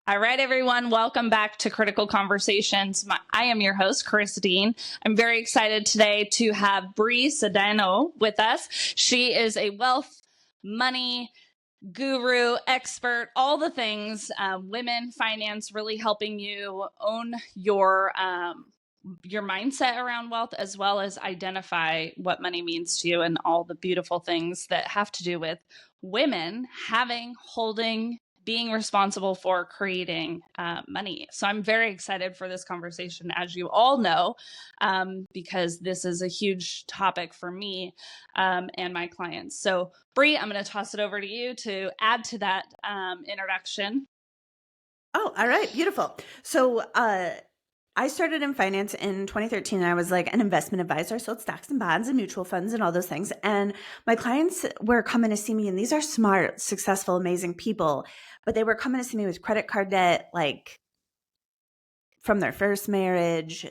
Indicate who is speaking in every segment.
Speaker 1: All right, everyone, welcome back to Critical Conversations. I am your host, Karissa Dean. I'm very excited today to have Brie Sodano with us. She is a wealth, money, guru, expert, all the things, women, finance, really helping you own your mindset around wealth, as well as identify what money means to you and all the beautiful things that have to do with women having, holding, being responsible for creating money. So I'm very excited for this conversation, as you all know, because this is a huge topic for me and my clients. So Brie, I'm going to toss it over to you to add to that introduction.
Speaker 2: Oh, all right. Beautiful. So I started in finance in 2013. And I was like an investment advisor. I sold stocks and bonds and mutual funds and all those things. And my clients were coming to see me, and these are smart, successful, amazing people, but they were coming to see me with credit card debt, like from their first marriage.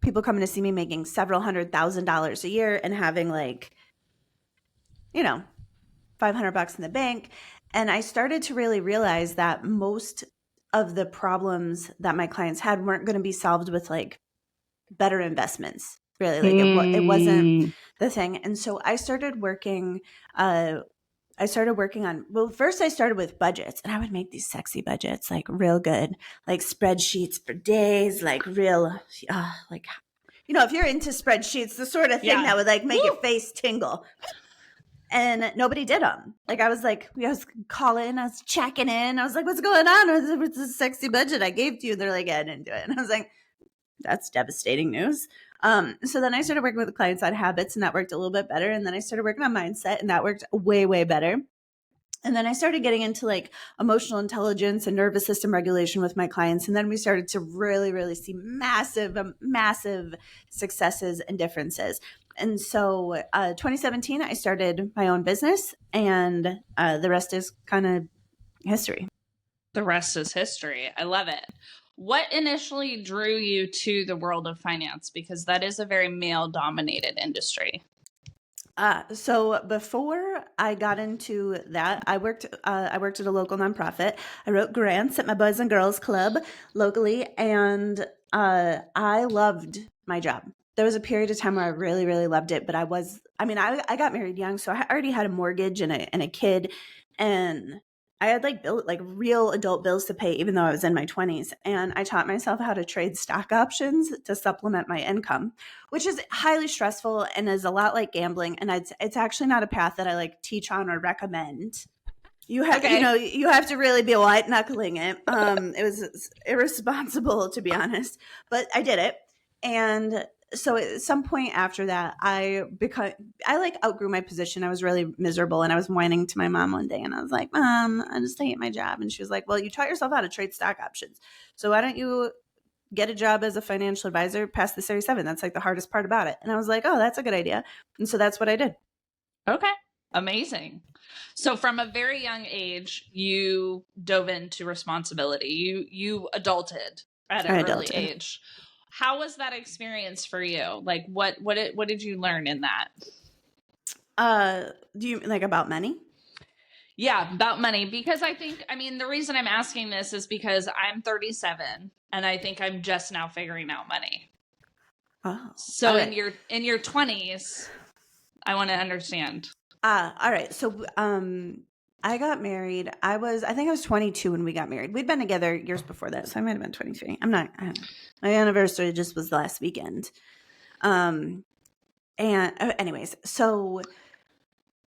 Speaker 2: People coming to see me making several $100,000 a year and having like, you know, $500 in the bank. And I started to really realize that most of the problems that my clients had weren't going to be solved with like better investments. Really, like it wasn't the thing. And so I started working. On, well, first I started with budgets, and I would make these sexy budgets, like real good, like spreadsheets for days, like real, like, if you're into spreadsheets, the sort of thing that would like make your face tingle. And nobody did them. Like I was calling, I was checking in. I was like, what's going on with this sexy budget I gave to you? They're like, yeah, I didn't do it. And I was like, that's devastating news. So then I started working with clients on habits, and that worked a little bit better. And then I started working on mindset, and that worked way, way better. And then I started getting into like emotional intelligence and nervous system regulation with my clients. And then we started to really, really see massive, massive successes and differences. And so 2017, I started my own business, and the rest is kind of history.
Speaker 1: The rest is history. I love it. What initially drew you to the world of finance? Because that is a very male-dominated industry.
Speaker 2: So before I got into that, I worked at a local nonprofit. I wrote grants at my Boys and Girls Club locally, and I loved my job. There was a period of time where I really, really loved it, but I got married young, so I already had a mortgage and a kid, and I had like real adult bills to pay, even though I was in my 20s. And I taught myself how to trade stock options to supplement my income, which is highly stressful and is a lot like gambling. And it's actually not a path that I like teach on or recommend. You have, you have to really be white knuckling it. It was irresponsible, to be honest, but I did it. And so at some point after that, I like outgrew my position. I was really miserable, and I was whining to my mom one day, and I was like, Mom, I just hate my job. And she was like, well, you taught yourself how to trade stock options, so why don't you get a job as a financial advisor past the Series 7? That's like the hardest part about it. And I was like, oh, that's a good idea. And so that's what I did.
Speaker 1: Okay. Amazing. So from a very young age, you dove into responsibility. You adulted at an early age. How was that experience for you? Like what did you learn in that?
Speaker 2: Do you like about money?
Speaker 1: Yeah, about money. Because the reason I'm asking this is because I'm 37 and I think I'm just now figuring out money.
Speaker 2: Oh,
Speaker 1: so right. in your 20s, I want to understand.
Speaker 2: All right. So I got married. I think I was 22 when we got married. We'd been together years before that, so I might have been 23. I don't know. My anniversary just was last weekend. And anyways, so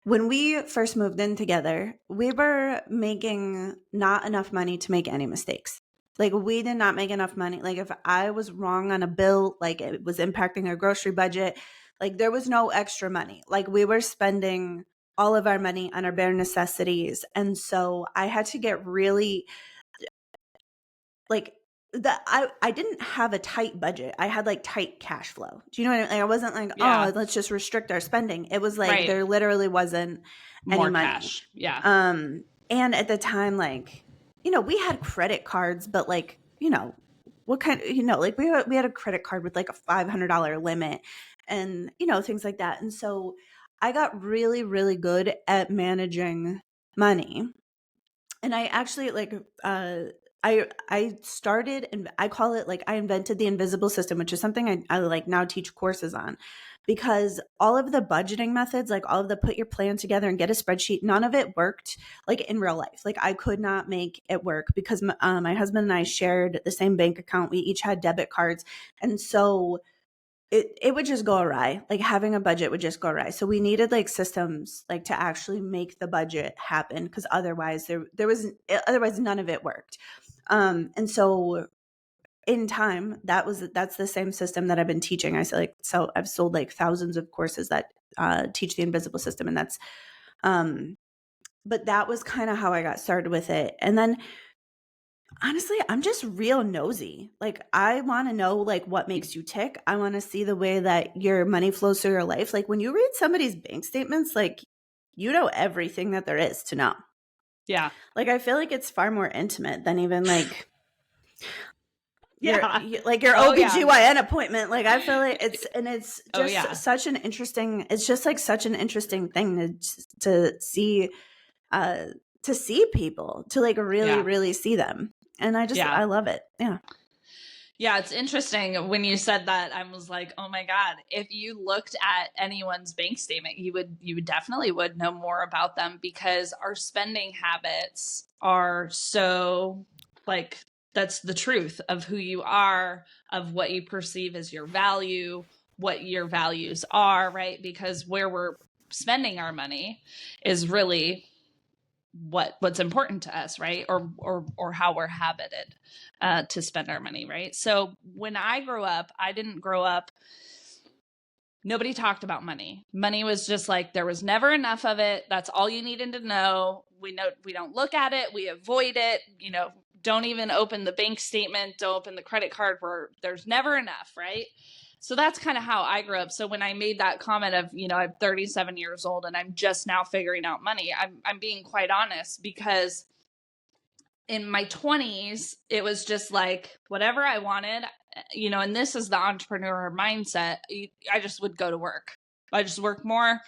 Speaker 2: when we first moved in together, we were making not enough money to make any mistakes. Like we did not make enough money. Like if I was wrong on a bill, like it was impacting our grocery budget, like there was no extra money. Like we were spending all of our money on our bare necessities. And so I had to get really like I didn't have a tight budget. I had like tight cash flow. Do you know what I mean? Like, I wasn't like, oh, let's just restrict our spending. It was like there literally wasn't any money.
Speaker 1: Cash. Yeah.
Speaker 2: And at the time, like, we had credit cards, but like, what kind, like we had a credit card with like a $500 limit and, things like that. And so I got really, really good at managing money. And I actually I started, and I call it like I invented the invisible system, which is something I like now teach courses on, because all of the budgeting methods, like all of the put your plan together and get a spreadsheet, none of it worked like in real life. Like I could not make it work because my husband and I shared the same bank account. We each had debit cards. And so it would just go awry. Like having a budget would just go awry. So we needed like systems like to actually make the budget happen, because otherwise otherwise none of it worked. And so in time, that's the same system that I've been teaching. I've sold like thousands of courses that teach the invisible system, and that's but that was kind of how I got started with it. And then honestly, I'm just real nosy. Like I want to know like what makes you tick. I want to see the way that your money flows through your life. Like when you read somebody's bank statements, like you know everything that there is to know.
Speaker 1: Yeah.
Speaker 2: Like I feel like it's far more intimate than even like your
Speaker 1: Oh,
Speaker 2: OBGYN appointment. Like I feel like it's just such an interesting, it's just like such an interesting thing to see people, to like really see them. And I love it. Yeah.
Speaker 1: Yeah, it's interesting when you said that. I was like, "Oh my god, if you looked at anyone's bank statement, you would definitely would know more about them, because our spending habits are so like that's the truth of who you are, of what you perceive as your value, what your values are, right? Because where we're spending our money is really what's important to us, right? Or how we're habited to spend our money, right? So when I grew up, I didn't grow up, nobody talked about money. Money was just like, there was never enough of it. That's all you needed to know. We don't look at it. We avoid it. Don't even open the bank statement. Don't open the credit card, where there's never enough, right? So that's kind of how I grew up. So when I made that comment of, I'm 37 years old and I'm just now figuring out money, I'm being quite honest, because in my 20s, it was just like whatever I wanted, and this is the entrepreneur mindset. I just would go to work. I just work more,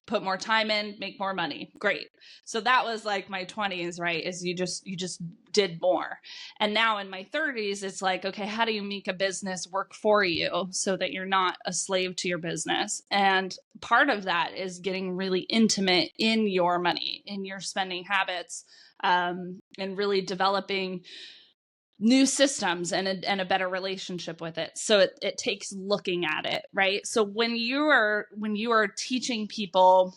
Speaker 1: put more time in, make more money. Great. So that was like my 20s, right? Is you just did more. And now in my 30s, it's like, okay, how do you make a business work for you so that you're not a slave to your business? And part of that is getting really intimate in your money, in your spending habits, and really developing new systems and a better relationship with it. So it takes looking at it, right? So when you are teaching people,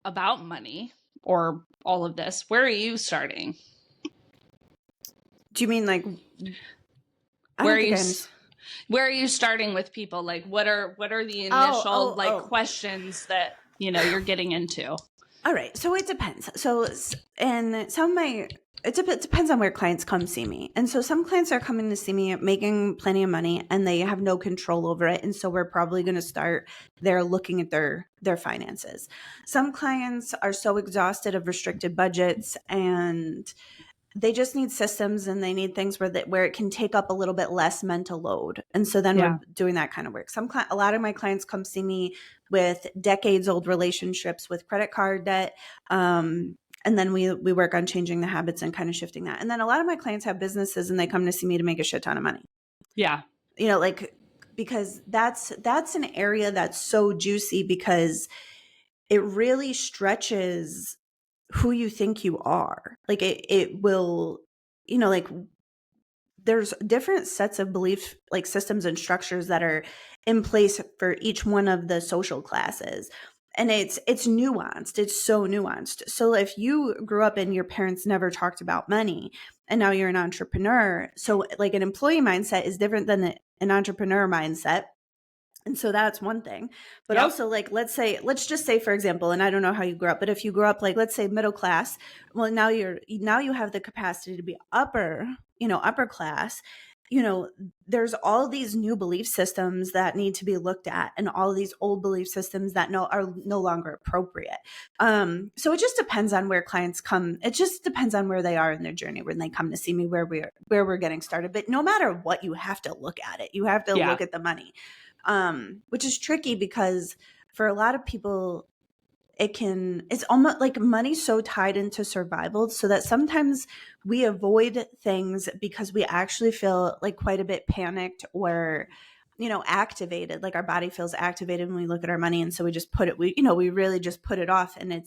Speaker 1: about money or all of this, where are you starting?
Speaker 2: Do you mean like
Speaker 1: where are you starting with people? Like what are the initial questions that you're getting into?
Speaker 2: All right. So it depends. So, and some of my, it depends on where clients come see me. And so some clients are coming to see me making plenty of money and they have no control over it. And so we're probably going to start there looking at their finances. Some clients are so exhausted of restricted budgets and they just need systems and they need things where it can take up a little bit less mental load. And so then we're doing that kind of work. A lot of my clients come see me with decades old relationships with credit card debt. And then we work on changing the habits and kind of shifting that. And then a lot of my clients have businesses and they come to see me to make a shit ton of money.
Speaker 1: Yeah.
Speaker 2: Because that's an area that's so juicy, because it really stretches who you think you are. Like it will, there's different sets of belief, like systems and structures that are in place for each one of the social classes. And it's nuanced. It's so nuanced. So if you grew up and your parents never talked about money and now you're an entrepreneur, so like an employee mindset is different than an entrepreneur mindset. And so that's one thing. But also, like, let's just say, for example, and I don't know how you grew up, but if you grew up, like, let's say middle class, well, now you have the capacity to be upper class. There's all these new belief systems that need to be looked at and all these old belief systems that are no longer appropriate. So it just depends on where clients come. It just depends on where they are in their journey when they come to see me, where we're getting started. But no matter what, you have to look at it. You have to look at the money. Which is tricky because for a lot of people, it's almost like money's so tied into survival, so that sometimes we avoid things because we actually feel like quite a bit panicked or, activated, like our body feels activated when we look at our money. And so we just we really just put it off. And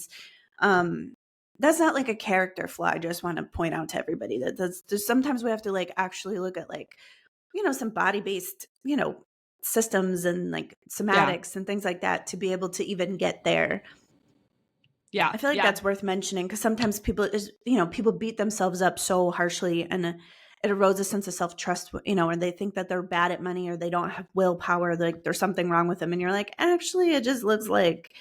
Speaker 2: um, that's not like a character flaw. I just want to point out to everybody that there's sometimes we have to like actually look at like, some body based, systems and like
Speaker 1: Yeah.
Speaker 2: somatics and things like that to be able to even get there.
Speaker 1: Yeah.
Speaker 2: I feel like
Speaker 1: Yeah.
Speaker 2: that's worth mentioning because sometimes people beat themselves up so harshly, and it erodes a sense of self-trust, or they think that they're bad at money or they don't have willpower, like there's something wrong with them. And you're like, actually, it just looks like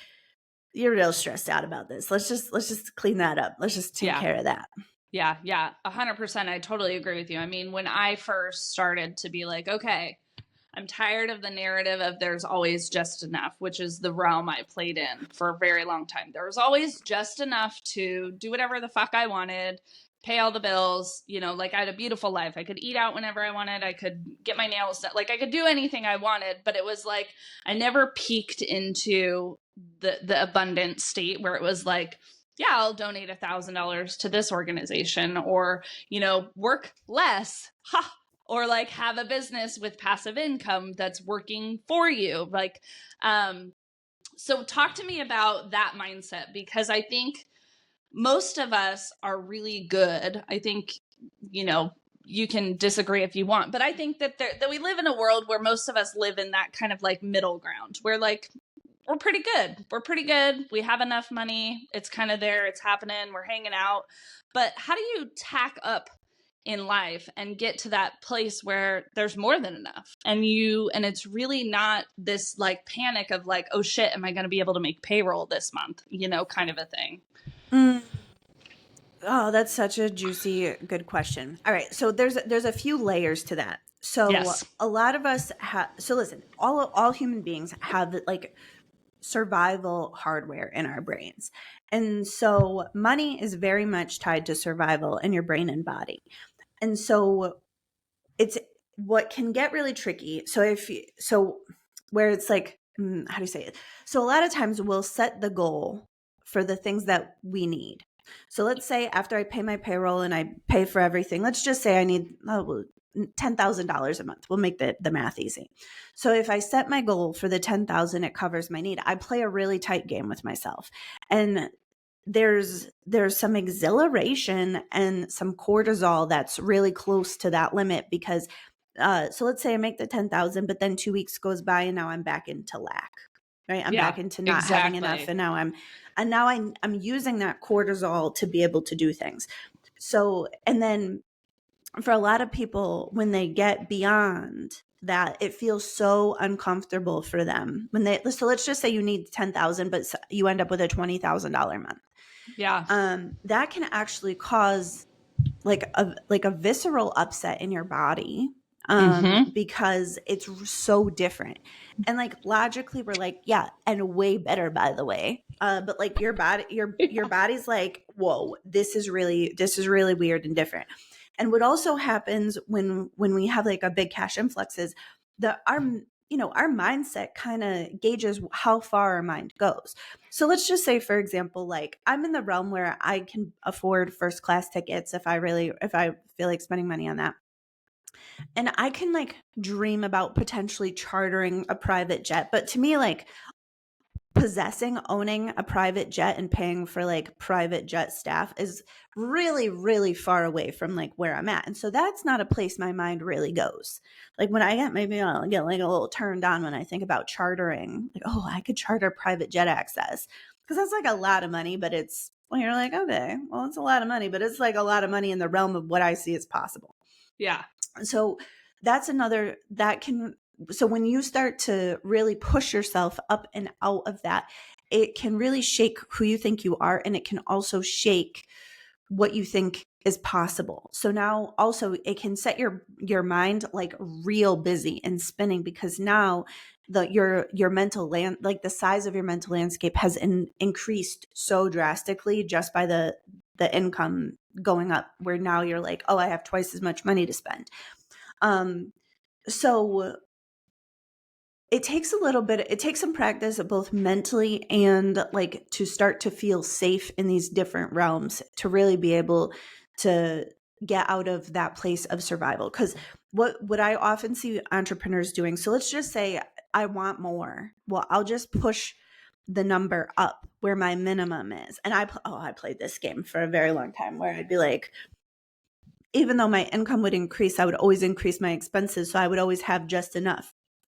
Speaker 2: you're real stressed out about this. Let's just clean that up. Let's just take
Speaker 1: Yeah.
Speaker 2: care of that.
Speaker 1: Yeah. Yeah. 100%. I totally agree with you. I mean, when I first started to be like, okay, I'm tired of the narrative of there's always just enough, which is the realm I played in for a very long time. There was always just enough to do whatever the fuck I wanted, pay all the bills, like I had a beautiful life. I could eat out whenever I wanted. I could get my nails done. Like I could do anything I wanted, but it was like I never peaked into the abundant state where it was like, yeah, I'll donate $1,000 to this organization or, work less. Ha, or like have a business with passive income that's working for you. Like, so talk to me about that mindset, because I think most of us are really good. I think, you can disagree if you want, but I think that we live in a world where most of us live in that kind of like middle ground where like, we're pretty good. We're pretty good. We have enough money. It's kind of there. It's happening. We're hanging out. But how do you tack up in life and get to that place where there's more than enough and it's really not this like panic of like, oh shit, am I going to be able to make payroll this month, kind of a thing.
Speaker 2: Oh, that's such a juicy, good question. All right, so there's a few layers to that. So
Speaker 1: Yes.
Speaker 2: a lot of us have. So listen, all human beings have like survival hardware in our brains, and so money is very much tied to survival in your brain and body. And so it's what can get really tricky. Where it's like, how do you say it? So a lot of times we'll set the goal for the things that we need. So let's say after I pay my payroll and I pay for everything, let's just say I need $10,000 a month. We'll make the math easy. So if I set my goal for the 10,000, it covers my need. I play a really tight game with myself, and there's some exhilaration and some cortisol that's really close to that limit because so let's say I make the 10,000, but then 2 weeks goes by and now I'm back into lack, right? I'm
Speaker 1: Yeah,
Speaker 2: back into not having enough.
Speaker 1: exactly.
Speaker 2: And now I'm using that cortisol to be able to do things. So, and then for a lot of people, when they get beyond that, it feels so uncomfortable for them so let's just say you need 10,000, but you end up with a $20,000 month.
Speaker 1: Yeah.
Speaker 2: That can actually cause like a visceral upset in your body,
Speaker 1: Mm-hmm.
Speaker 2: because it's so different. And like logically we're like, yeah, and way better, by the way. But like your body's like, whoa, this is really weird and different. And what also happens when we have like a big cash influx is that our mindset kind of gauges how far our mind goes. So let's just say, for example, like I'm in the realm where I can afford first class tickets if I feel like spending money on that. And I can like dream about potentially chartering a private jet. But to me, like owning a private jet and paying for like private jet staff is really, really far away from like where I'm at. And so that's not a place my mind really goes. Like when maybe I'll get like a little turned on when I think about chartering, like, oh, I could charter private jet access. Cause that's like a lot of money, but you're like, okay, well, it's a lot of money, but it's like a lot of money in the realm of what I see as possible.
Speaker 1: Yeah.
Speaker 2: So that's another that can so when you start to really push yourself up and out of that, it can really shake who you think you are, and it can also shake what you think is possible. So now also it can set your mind like real busy and spinning, because now your mental like the size of your mental landscape has increased so drastically just by the income going up, where now you're like, oh, I have twice as much money to spend. So it takes a little bit, it takes some practice both mentally and like to start to feel safe in these different realms to really be able to get out of that place of survival. Because what I often see entrepreneurs doing, so let's just say I want more. Well, I'll just push the number up where my minimum is. And I played this game for a very long time where I'd be like, even though my income would increase, I would always increase my expenses. So I would always have just enough.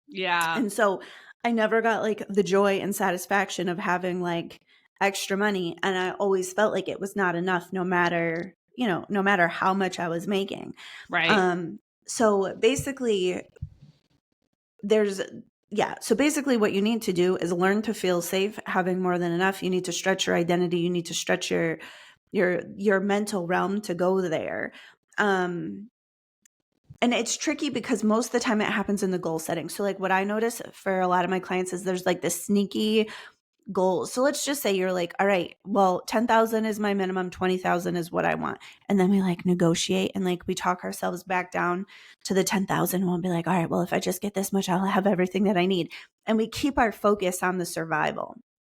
Speaker 1: Yeah.
Speaker 2: And so I never got like the joy and satisfaction of having like extra money. And I always felt like it was not enough, no matter, no matter how much I was making.
Speaker 1: Right.
Speaker 2: So basically, so basically what you need to do is learn to feel safe having more than enough. You need to stretch your identity. You need to stretch your mental realm to go there. And it's tricky because most of the time it happens in the goal setting. So like what I notice for a lot of my clients is there's like this sneaky goal. So let's just say you're like, all right, well, 10,000 is my minimum, 20,000 is what I want. And then we like negotiate and like we talk ourselves back down to the 10,000 and we'll be like, all right, well, if I just get this much, I'll have everything that I need. And we keep our focus on the survival.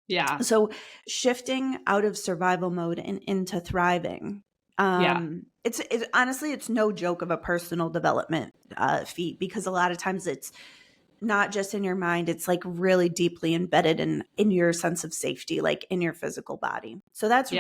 Speaker 1: Yeah.
Speaker 2: So shifting out of survival mode and into thriving. It's honestly, it's no joke of a personal development feat, because a lot of times it's not just in your mind, it's like really deeply embedded in your sense of safety, like in your physical body. So that's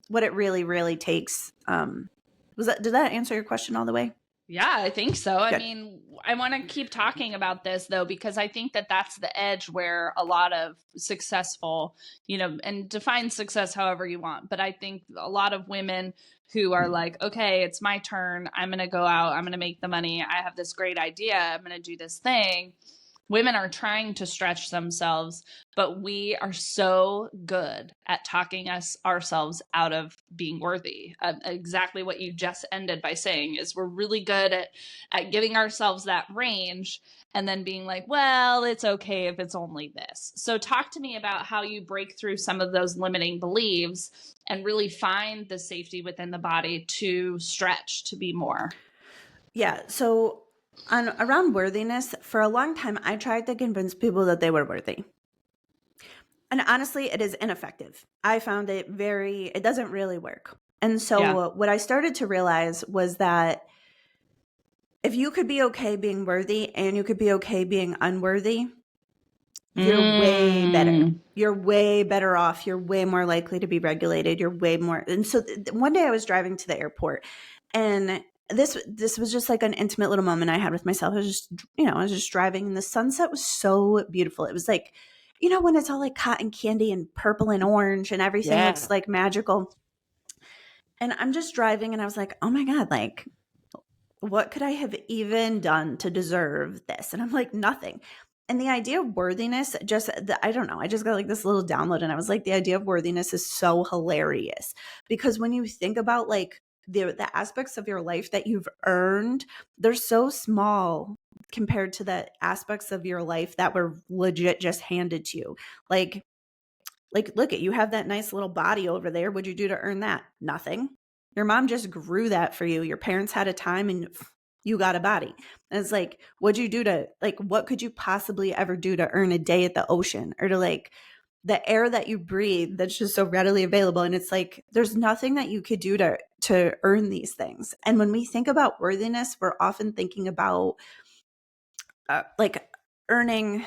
Speaker 2: what it really, really takes. Did that answer your question all the way?
Speaker 1: Yeah, I think so.
Speaker 2: Good.
Speaker 1: I mean, I want to keep talking about this though, because I think that that's the edge where a lot of successful, and define success however you want. But I think a lot of women who are like, okay, it's my turn. I'm going to go out. I'm going to make the money. I have this great idea. I'm going to do this thing. Women are trying to stretch themselves, but we are so good at talking ourselves out of being worthy. Exactly what you just ended by saying is we're really good at giving ourselves that range and then being like, well, it's okay if it's only this. So talk to me about how you break through some of those limiting beliefs and really find the safety within the body to stretch, to be more.
Speaker 2: Yeah. So around worthiness, for a long time, I tried to convince people that they were worthy. And honestly, it is ineffective. I found it doesn't really work. And so what I started to realize was that if you could be okay being worthy and you could be okay being unworthy, you're way better. You're way better off. You're way more likely to be regulated. You're way more. And so one day I was driving to the airport, and this was just like an intimate little moment I had with myself. I was just driving, and the sunset was so beautiful. It was like, when it's all like cotton candy and purple and orange and everything looks like magical. And I'm just driving and I was like, oh my God, like, what could I have even done to deserve this? And I'm like, nothing. And the idea of worthiness, I don't know, I just got like this little download and I was like, the idea of worthiness is so hilarious, because when you think about like the aspects of your life that you've earned, they're so small compared to the aspects of your life that were legit just handed to you. Like, look at, you have that nice little body over there. What'd you do to earn that? Nothing. Your mom just grew that for you. Your parents had a time and you got a body. And it's like, what'd you do to, like, what could you possibly ever do to earn a day at the ocean, or to like the air that you breathe that's just so readily available? And it's like, there's nothing that you could do to earn these things. And when we think about worthiness, we're often thinking about like earning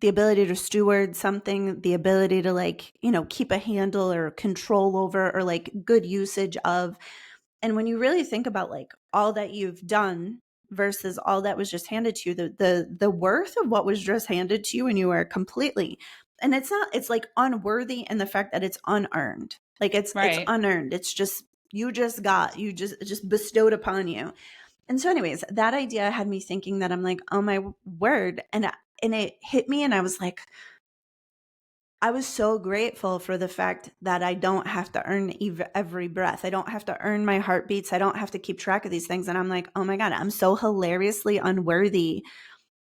Speaker 2: the ability to steward something, the ability to like, keep a handle or control over, or like good usage of. And when you really think about like all that you've done versus all that was just handed to you, the worth of what was just handed to you, and you are completely, and it's like unworthy in the fact that it's unearned. Like it's unearned. It's just, you just bestowed upon you. And so anyways, that idea had me thinking that I'm like, oh my word. And it hit me, and I was like, I was so grateful for the fact that I don't have to earn every breath. I don't have to earn my heartbeats. I don't have to keep track of these things. And I'm like, oh my God, I'm so hilariously unworthy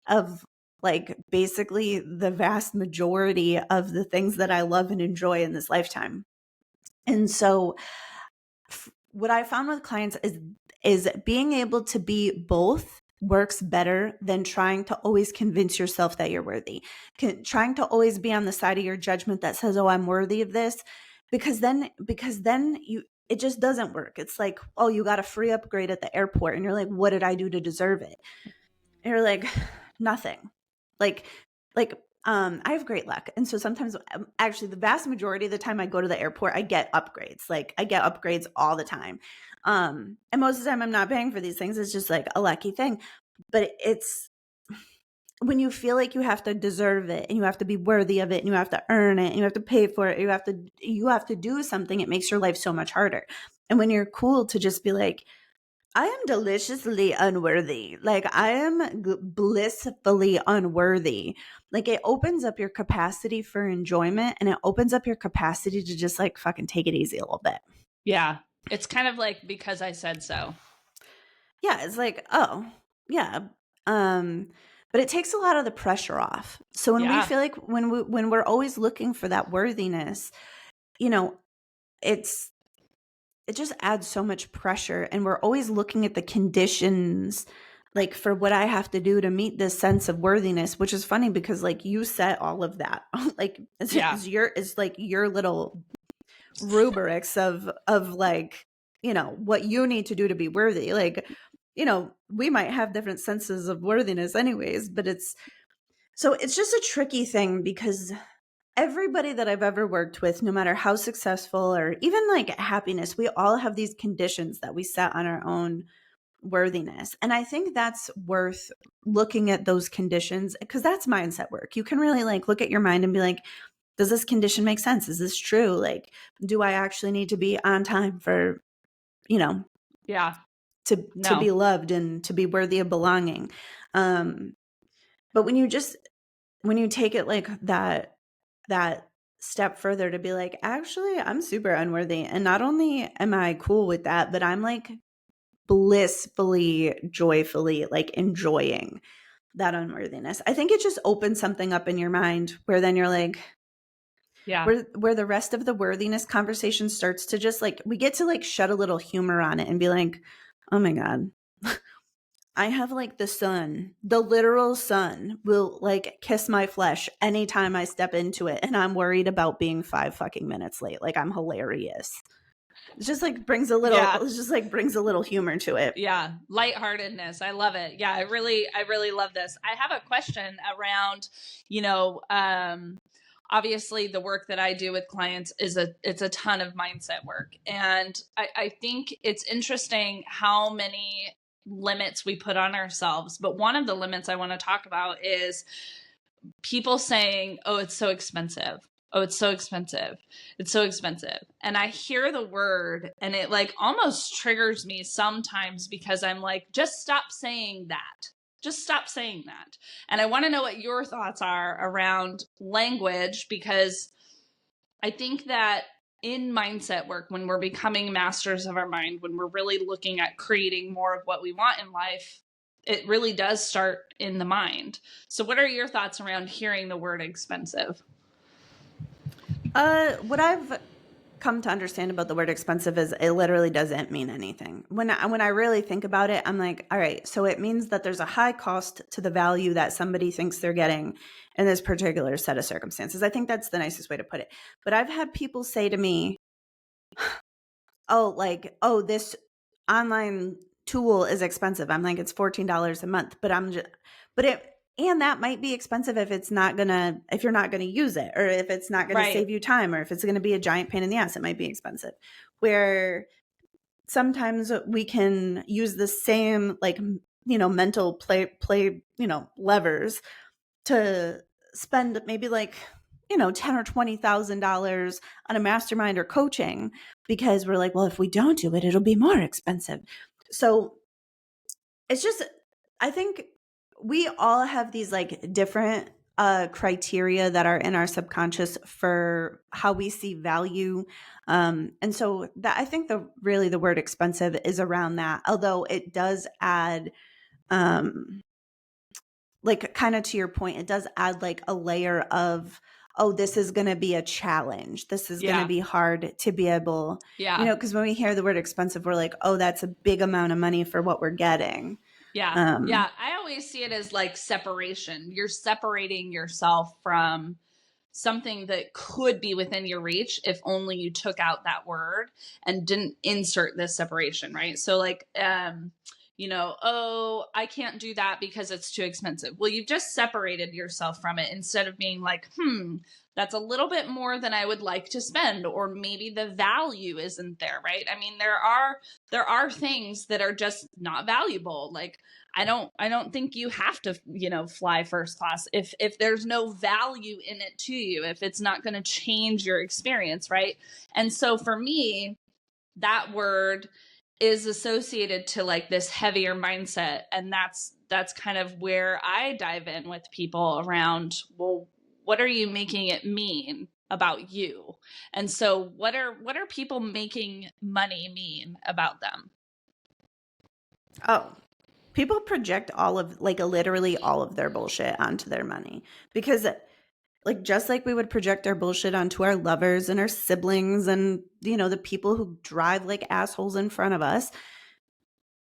Speaker 2: of like basically the vast majority of the things that I love and enjoy in this lifetime. And so what I found with clients is being able to be both works better than trying to always convince yourself that you're worthy. Trying to always be on the side of your judgment that says, "Oh, I'm worthy of this," because then it just doesn't work. It's like, "Oh, you got a free upgrade at the airport," and you're like, "What did I do to deserve it?" And you're like, "Nothing." Like I have great luck. And so sometimes, actually, the vast majority of the time I go to the airport, I get upgrades. Like, I get upgrades all the time. And most of the time I'm not paying for these things. It's just like a lucky thing. But it's when you feel like you have to deserve it and you have to be worthy of it and you have to earn it and you have to pay for it, you have to do something, it makes your life so much harder. And when you're cool to just be like, I am deliciously unworthy. Like, I am blissfully unworthy. Like, it opens up your capacity for enjoyment, and it opens up your capacity to just like fucking take it easy a little bit.
Speaker 1: Yeah. It's kind of like because I said so.
Speaker 2: Yeah, it's like, oh, yeah. But it takes a lot of the pressure off. So when we
Speaker 1: Yeah.
Speaker 2: feel like when we're always looking for that worthiness, you know, it's it just adds so much pressure, and we're always looking at the conditions, like, for what I have to do to meet this sense of worthiness, which is funny because like you set all of that. Like,
Speaker 1: Yeah.
Speaker 2: it's like your little rubrics of like, what you need to do to be worthy. Like, we might have different senses of worthiness anyways, but it's just a tricky thing because everybody that I've ever worked with, no matter how successful or even like happiness, we all have these conditions that we set on our own worthiness. And I think that's worth looking at those conditions, because that's mindset work. You can really like look at your mind and be like, does this condition make sense? Is this true? Like, do I actually need to be on time for,
Speaker 1: Yeah.
Speaker 2: to
Speaker 1: No.
Speaker 2: be loved and to be worthy of belonging? But when you take it like that step further to be like, actually, I'm super unworthy. And not only am I cool with that, but I'm like blissfully, joyfully, like enjoying that unworthiness. I think it just opens something up in your mind where then you're like,
Speaker 1: Yeah.
Speaker 2: where the rest of the worthiness conversation starts to just like, we get to like shed a little humor on it and be like, oh my God, I have like the sun, the literal sun will like kiss my flesh anytime I step into it. And I'm worried about being 5 fucking minutes late. Like, I'm hilarious. It's just like
Speaker 1: Yeah.
Speaker 2: brings a little humor to it.
Speaker 1: Yeah. Lightheartedness. I love it. Yeah. I really love this. I have a question around, you know, obviously the work that I do with clients it's a ton of mindset work. And I think it's interesting how many limits we put on ourselves. But one of the limits I want to talk about is people saying, oh, it's so expensive. Oh, it's so expensive. It's so expensive. And I hear the word and it like almost triggers me sometimes because I'm like, just stop saying that. Just stop saying that. And I want to know what your thoughts are around language, because I think that in mindset work, when we're becoming masters of our mind, when we're really looking at creating more of what we want in life, it really does start in the mind. So what are your thoughts around hearing the word expensive?
Speaker 2: What I've come to understand about the word expensive is it literally doesn't mean anything. When I really think about it, I'm like, all right, so it means that there's a high cost to the value that somebody thinks they're getting in this particular set of circumstances. I think that's the nicest way to put it. But I've had people say to me, oh, this online tool is expensive. I'm like, it's $14 a month, and that might be expensive if you're not gonna use it, or if it's not gonna
Speaker 1: Right.
Speaker 2: save you time, or if it's gonna be a giant pain in the ass, it might be expensive. Where sometimes we can use the same like, mental play, levers to spend maybe like, $10 or $20,000 on a mastermind or coaching, because we're like, well, if we don't do it, it'll be more expensive. So it's just, I think we all have these like different criteria that are in our subconscious for how we see value. And so that, I think the word expensive is around that, although it does add, like, kind of to your point, it does add like a layer of, oh, this is going to be a challenge. This is going to
Speaker 1: Yeah.
Speaker 2: be hard to be able,
Speaker 1: Yeah.
Speaker 2: because when we hear the word expensive, we're like, oh, that's a big amount of money for what we're getting.
Speaker 1: Yeah. Yeah. I always see it as like separation. You're separating yourself from something that could be within your reach if only you took out that word and didn't insert this separation, right? So like oh, I can't do that because it's too expensive. Well, you've just separated yourself from it instead of being like, that's a little bit more than I would like to spend, or maybe the value isn't there, right? I mean, there are things that are just not valuable. Like I don't think you have to, fly first class if there's no value in it to you, if it's not going to change your experience, right? And so for me, that word is associated to like this heavier mindset, and that's kind of where I dive in with people around, well, what are you making it mean about you? And so what are people making money mean about them?
Speaker 2: Oh, people project literally all of their bullshit onto their money, because like, just like we would project our bullshit onto our lovers and our siblings and, the people who drive like assholes in front of us.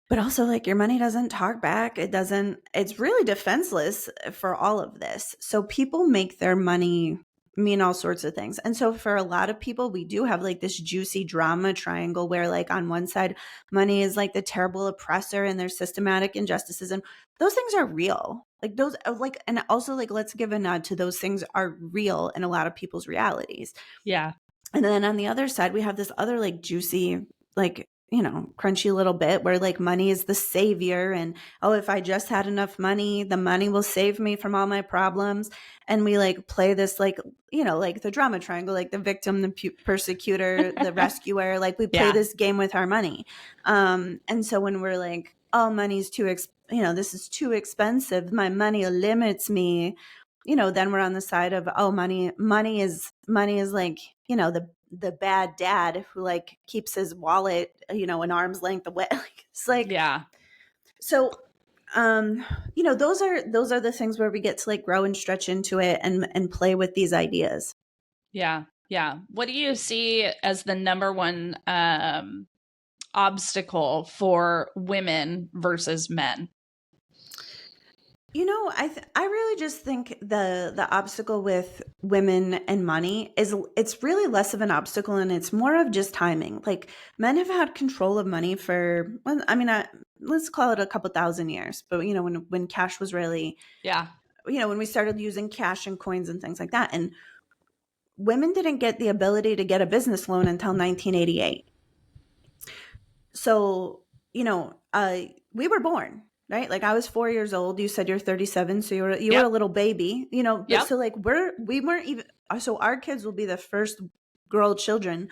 Speaker 2: But also, like, your money doesn't talk back. It's really defenseless for all of this. So people make their money mean all sorts of things. And so for a lot of people, we do have like this juicy drama triangle where, like, on one side, money is like the terrible oppressor and there's systematic injustices. And those things are real. Like, those, like, and also, like, let's give a nod to those things are real in a lot of people's realities.
Speaker 1: Yeah.
Speaker 2: And then on the other side, we have this other like juicy, like, crunchy little bit where like money is the savior, and oh, if I just had enough money, the money will save me from all my problems. And we like play this like, like the drama triangle, like the victim, the persecutor, the rescuer, like we play
Speaker 1: Yeah.
Speaker 2: this game with our money. And so when we're like, oh, money's this is too expensive, my money limits me, then we're on the side of, oh, money is like, the bad dad who like keeps his wallet, an arm's length away. Like, it's like,
Speaker 1: Yeah.
Speaker 2: so, those are the things where we get to like grow and stretch into it and play with these ideas.
Speaker 1: Yeah. Yeah. What do you see as the number one obstacle for women versus men?
Speaker 2: I really just think the obstacle with women and money is, it's really less of an obstacle and it's more of just timing. Like, men have had control of money for, well, I mean, let's call it a couple thousand years. But when cash was really,
Speaker 1: Yeah.
Speaker 2: when we started using cash and coins and things like that, and women didn't get the ability to get a business loan until 1988. So, we were born, right? Like, I was 4 years old. You said you're 37. So you were
Speaker 1: Yep.
Speaker 2: a little baby, but
Speaker 1: Yep.
Speaker 2: so like we weren't even, so our kids will be the first girl children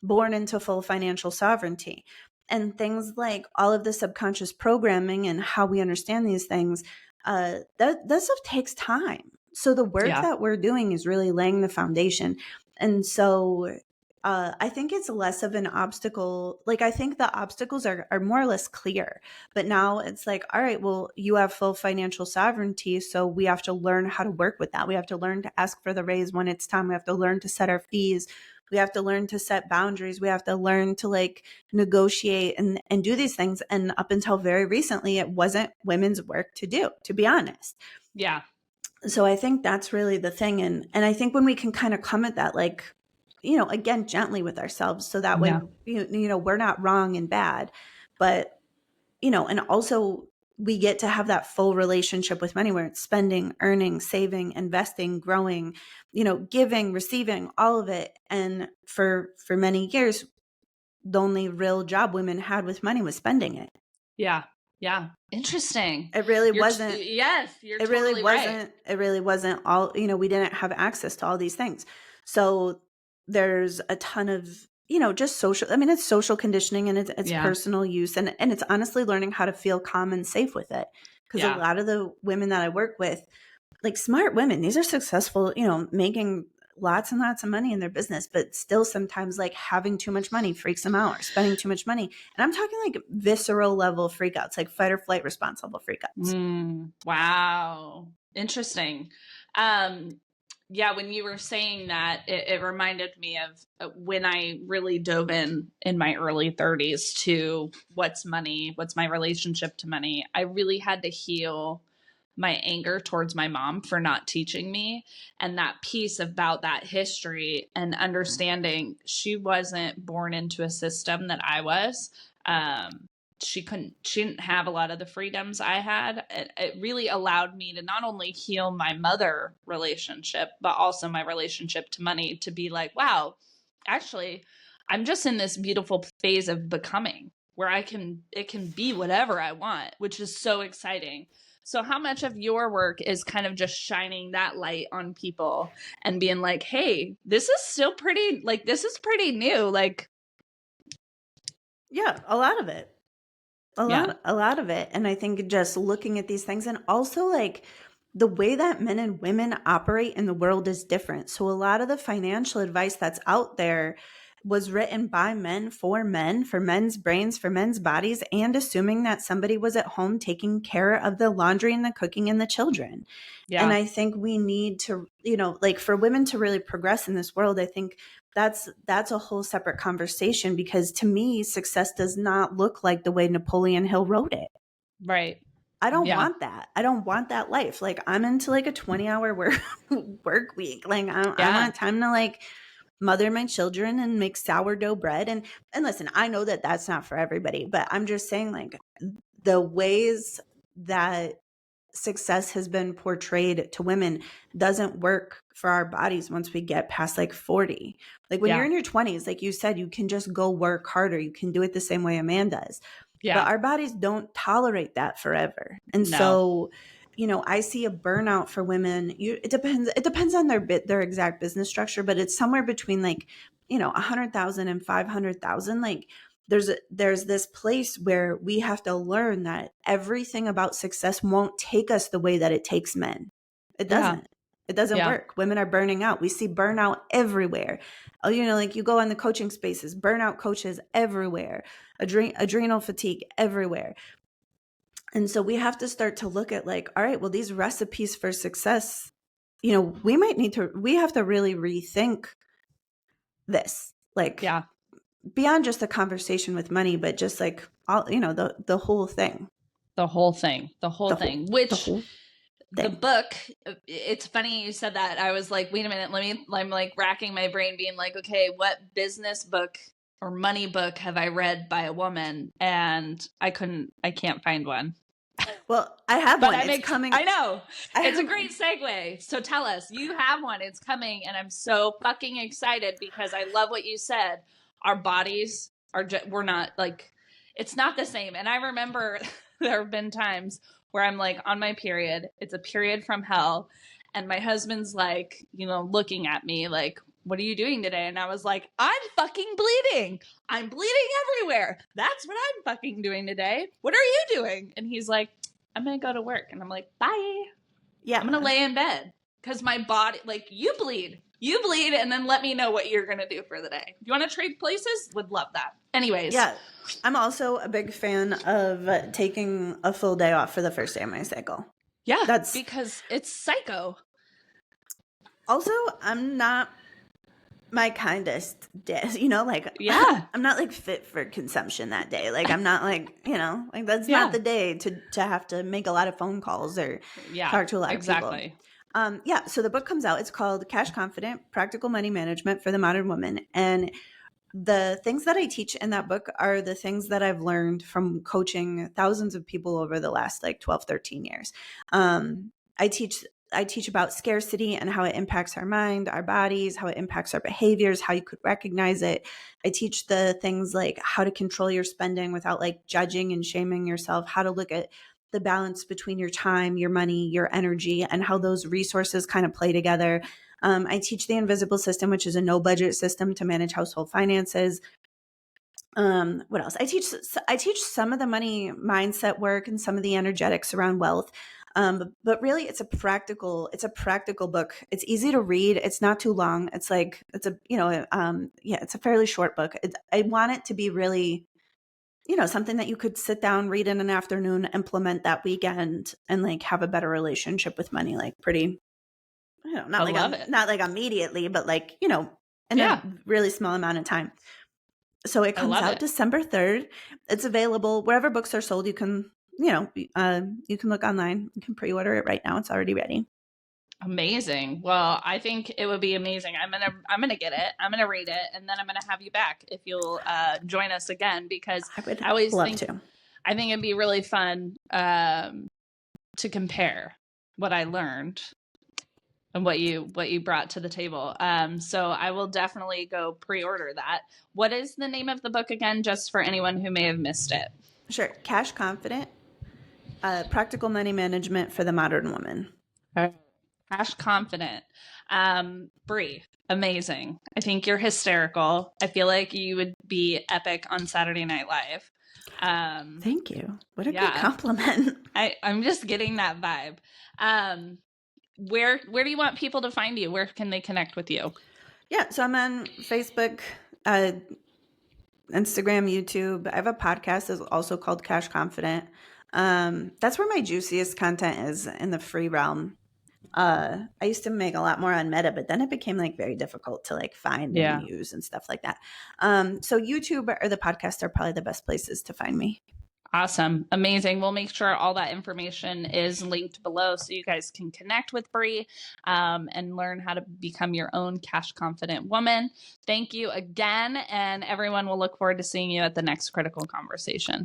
Speaker 2: born into full financial sovereignty. And things like all of the subconscious programming and how we understand these things, that stuff takes time. So the work
Speaker 1: Yeah.
Speaker 2: that we're doing is really laying the foundation. And so I think it's less of an obstacle. Like, I think the obstacles are more or less clear, but now it's like, all right, well, you have full financial sovereignty. So we have to learn how to work with that. We have to learn to ask for the raise when it's time. We have to learn to set our fees. We have to learn to set boundaries. We have to learn to like negotiate and do these things. And up until very recently, it wasn't women's work to do, to be honest.
Speaker 1: Yeah.
Speaker 2: So I think that's really the thing. And I think when we can kind of come at that, like, again, gently with ourselves, so that way,
Speaker 1: Yeah.
Speaker 2: we're not wrong and bad, but, and also we get to have that full relationship with money where it's spending, earning, saving, investing, growing, giving, receiving, all of it. And for many years, the only real job women had with money was spending it.
Speaker 1: Yeah. Yeah. Interesting.
Speaker 2: It really wasn't.
Speaker 1: Yes, you're
Speaker 2: It really
Speaker 1: totally
Speaker 2: wasn't.
Speaker 1: right.
Speaker 2: It really wasn't all. We didn't have access to all these things. So there's a ton of, just social. I mean, it's social conditioning and it's
Speaker 1: Yeah.
Speaker 2: personal use, and it's honestly learning how to feel calm and safe with it. Because
Speaker 1: Yeah.
Speaker 2: a lot of the women that I work with, like smart women, these are successful, making lots and lots of money in their business, but still sometimes like having too much money freaks them out, or spending too much money. And I'm talking like visceral level freakouts, like fight or flight response level freakouts.
Speaker 1: Wow. Interesting. Yeah, when you were saying that, it reminded me of when I really dove in my early 30s to what's money, what's my relationship to money. I really had to heal my anger towards my mom for not teaching me, and that piece about that history and understanding she wasn't born into a system that I was. Um, she didn't have a lot of the freedoms I had. It really allowed me to not only heal my mother relationship, but also my relationship to money, to be like, wow, actually, I'm just in this beautiful phase of becoming where it can be whatever I want, which is so exciting. So how much of your work is kind of just shining that light on people and being like, hey, this is still pretty, like, this is pretty new. Like,
Speaker 2: Yeah, a lot of it.
Speaker 1: yeah,
Speaker 2: A lot of it. And I think just looking at these things, and also like the way that men and women operate in the world is different. So a lot of the financial advice that's out there was written by men, for men's brains, for men's bodies, and assuming that somebody was at home taking care of the laundry and the cooking and the children. And
Speaker 1: yeah,
Speaker 2: I think we need to, like for women to really progress in this world, I think that's a whole separate conversation, because to me, success does not look like the way Napoleon Hill wrote it.
Speaker 1: right.
Speaker 2: I don't
Speaker 1: Yeah,
Speaker 2: want that. I don't want that life. Like I'm into like a 20-hour work week. Like I
Speaker 1: yeah,
Speaker 2: want time to like mother my children and make sourdough bread. And listen, I know that that's not for everybody, but I'm just saying like the ways that success has been portrayed to women doesn't work for our bodies once we get past like 40. Like when you're
Speaker 1: yeah,
Speaker 2: in your 20s, like you said, you can just go work harder. You can do it the same way a man does. But
Speaker 1: yeah.
Speaker 2: our bodies don't tolerate that forever. And
Speaker 1: No.
Speaker 2: so, I see a burnout for women. It depends on their exact business structure, but it's somewhere between like, 100,000 and 500,000. Like there's this place where we have to learn that everything about success won't take us the way that it takes men. It
Speaker 1: Yeah,
Speaker 2: doesn't. It doesn't
Speaker 1: yeah,
Speaker 2: work. Women are burning out. We see burnout everywhere. Oh, like you go on the coaching spaces, burnout coaches everywhere, adrenal fatigue everywhere. And so we have to start to look at like, all right, well, these recipes for success, we have to really rethink this. Like
Speaker 1: yeah.
Speaker 2: beyond just a conversation with money, but just like all, the whole thing,
Speaker 1: The whole thing, the whole
Speaker 2: the whole,
Speaker 1: thing,
Speaker 2: the
Speaker 1: which
Speaker 2: whole
Speaker 1: the
Speaker 2: thing.
Speaker 1: book, it's funny you said that. I was like, wait a minute, I'm like racking my brain being like, okay, what business book or money book have I read by a woman? And I can't find one.
Speaker 2: Well, I have
Speaker 1: But
Speaker 2: one. It's coming.
Speaker 1: I know.
Speaker 2: I
Speaker 1: It's a
Speaker 2: have,
Speaker 1: great segue. So tell us, you have one, it's coming. And I'm so fucking excited because I love what you said. Our bodies are just, we're not like, it's not the same. And I remember there have been times where I'm like on my period, it's a period from hell. And my husband's like, looking at me like, what are you doing today? And I was like, I'm fucking bleeding. I'm bleeding everywhere. That's what I'm fucking doing today. What are you doing? And he's like, I'm going to go to work. And I'm like, bye. I'm going to
Speaker 2: yeah,
Speaker 1: lay in bed because my body, like, you bleed, and then let me know what you're going to do for the day. If you want to trade places, would love that. Anyways,
Speaker 2: yeah. I'm also a big fan of taking a full day off for the first day of my cycle.
Speaker 1: yeah,
Speaker 2: That's
Speaker 1: because it's psycho.
Speaker 2: also, I'm not my kindest day, like
Speaker 1: Yeah,
Speaker 2: I'm not like fit for consumption that day. Like I'm not like, like that's not
Speaker 1: yeah,
Speaker 2: the day to have to make a lot of phone calls or
Speaker 1: yeah,
Speaker 2: talk to a lot of people.
Speaker 1: exactly.
Speaker 2: Yeah, so the book comes out. It's called Cash Confident: Practical Money Management for the Modern Woman. And the things that I teach in that book are the things that I've learned from coaching thousands of people over the last like 12, 13 years. Um, I teach I teach about scarcity and how it impacts our mind, our bodies, how it impacts our behaviors, how you could recognize it. I teach the things like how to control your spending without like judging and shaming yourself, how to look at the balance between your time, your money, your energy, and how those resources kind of play together. I teach the invisible system, which is a no budget system to manage household finances. What else? I teach some of the money mindset work and some of the energetics around wealth. But really it's a practical book. It's easy to read. It's not too long. It's a fairly short book. I want it to be really, something that you could sit down, read in an afternoon, implement that weekend, and like have a better relationship with money, like you know,
Speaker 1: I love it.
Speaker 2: not like immediately, but like, you know, in
Speaker 1: Yeah.
Speaker 2: a really small amount of time. So it
Speaker 1: I
Speaker 2: comes
Speaker 1: love
Speaker 2: out
Speaker 1: it.
Speaker 2: December 3rd. It's available wherever books are sold. You can, you know, you can look online. You can pre-order it right now. It's already ready.
Speaker 1: Amazing. Well, I think it would be amazing. I'm gonna get it. I'm gonna read it, and then I'm gonna have you back if you'll join us again, because
Speaker 2: I would
Speaker 1: I always
Speaker 2: love
Speaker 1: think
Speaker 2: to.
Speaker 1: I think it'd be really fun to compare what I learned and what you brought to the table. So I will definitely go pre-order that. What is the name of the book again, just for anyone who may have missed it?
Speaker 2: Sure. Cash Confident, Practical Money Management for the Modern Woman.
Speaker 1: Cash Confident. Brie, amazing. I think you're hysterical. I feel like you would be epic on Saturday Night Live.
Speaker 2: Thank you. What a good
Speaker 1: Yeah,
Speaker 2: compliment.
Speaker 1: I'm just getting that vibe. Where do you want people to find you? Where can they connect with you?
Speaker 2: Yeah. So I'm on Facebook, Instagram, YouTube. I have a podcast that's also called Cash Confident. That's where my juiciest content is in the free realm. I used to make a lot more on Meta, but then it became like very difficult to like find and
Speaker 1: Yeah.
Speaker 2: use and stuff like that. So YouTube or the podcast are probably the best places to find me.
Speaker 1: Awesome. Amazing. We'll make sure all that information is linked below so you guys can connect with Brie and learn how to become your own cash confident woman. Thank you again. And everyone will look forward to seeing you at the next Critical Conversation.